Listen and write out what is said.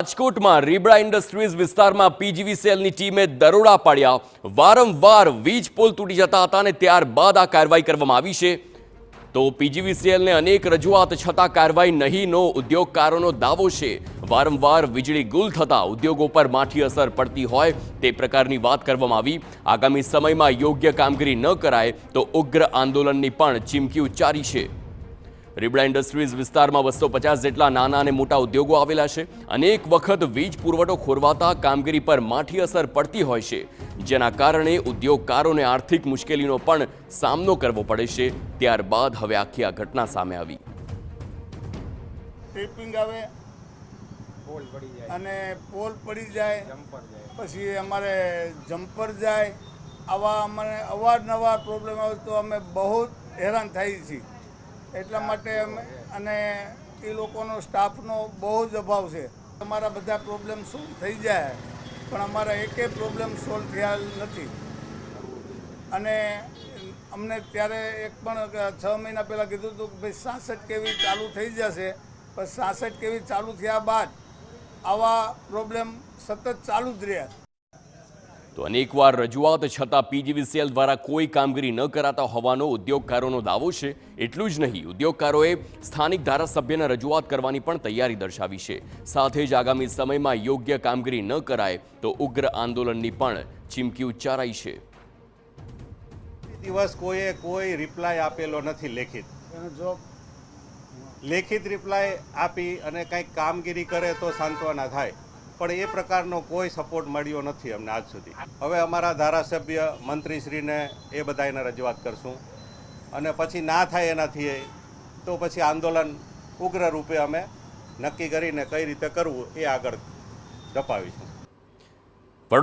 રાજકોટમાં રીબડા ઇન્ડસ્ટ્રીઝ વિસ્તારમાં પીજીવીસીએલની ટીમે દરોડા પાડ્યા। વારંવાર વીજ પોલ તૂટી જતા હતા અને ત્યારબાદ આ કાર્યવાહી કરવામાં આવી છે। તો પીજીવીસીએલને અનેક રજૂઆત છતાં કાર્યવાહી નહીંનો ઉદ્યોગકારોનો દાવો છે। વારંવાર વીજળી ગુલ થતા ઉદ્યોગો પર માઠી અસર પડતી હોય તે પ્રકારની વાત કરવામાં આવી। આગામી સમયમાં યોગ્ય કામગીરી ન કરાય તો ઉગ્ર આંદોલનની પણ ચીમકી ઉચ્ચારી છે। રીબડા ઇન્ડસ્ટ્રીઝ વિસ્તારમાં 250 જેટલા નાના અને મોટા ઉદ્યોગો આવેલા છે। અનેક વખત વીજ પુરવઠો ખોરવાતા કામગીરી પર માઠી અસર પડતી હોય છે, જેના કારણે ઉદ્યોગકારોને આર્થિક મુશ્કેલીનો પણ સામનો કરવો પડે છે। ત્યારબાદ હવે આખી આ ઘટના સામે આવી। ટ્રિપિંગ આવે અને પોલ પડી જાય, પછી અમારે જમ્પર જાય, આવા અમને અવારનવાર પ્રોબ્લેમ આવે તો અમે બહુ હેરાન થઈએ છીએ। એટલા માટે અમે અને એ લોકોનો સ્ટાફનો બહુ જ અભાવ છે। અમારા બધા પ્રોબ્લેમ સોલ્વ થઈ જાય પણ અમારા એકેય પ્રોબ્લેમ સોલ્વ થયા નથી। અને અમને ત્યારે એક પણ 6 મહિના પહેલાં કીધું હતું કે ભાઈ 66 કેવી ચાલુ થઈ જશે, પણ 66 કેવી ચાલુ થયા બાદ આવા પ્રોબ્લેમ સતત ચાલુ જ રહ્યા। તો અનેકવાર રજૂઆત છતાં પીજીવીસીએલ દ્વારા કોઈ કામગીરી ન કરાતા હોવાનો ઉદ્યોગકારોનો દાવો છે। એટલું જ નહીં, ઉદ્યોગકારોએ સ્થાનિક ધારાસભ્યને રજૂઆત કરવાની પણ તૈયારી દર્શાવી છે। સાથે જ આગામી સમયમાં યોગ્ય કામગીરી ન કરાય તો ઉગ્ર આંદોલનની પણ ચીમકી ઉચ્ચારાઈ છે। દિવસ કોઈ રિપ્લાય આપેલો નથી લેખિત રિપ્લાય આપી અને કંઈક કામગીરી કરે તો સાંત્વના થાય, પણ એ પ્રકારનો કોઈ સપોર્ટ મળ્યો નથી અમને આજ સુધી। હવે અમારા ધારાસભ્ય મંત્રીશ્રીને એ બધાને રજૂઆત કરશું અને પછી ના થાય એનાથી તો પછી આંદોલન ઉગ્ર રૂપે અમે નક્કી કરીને કઈ રીતે કરવું એ આગળ ધપાવીશું।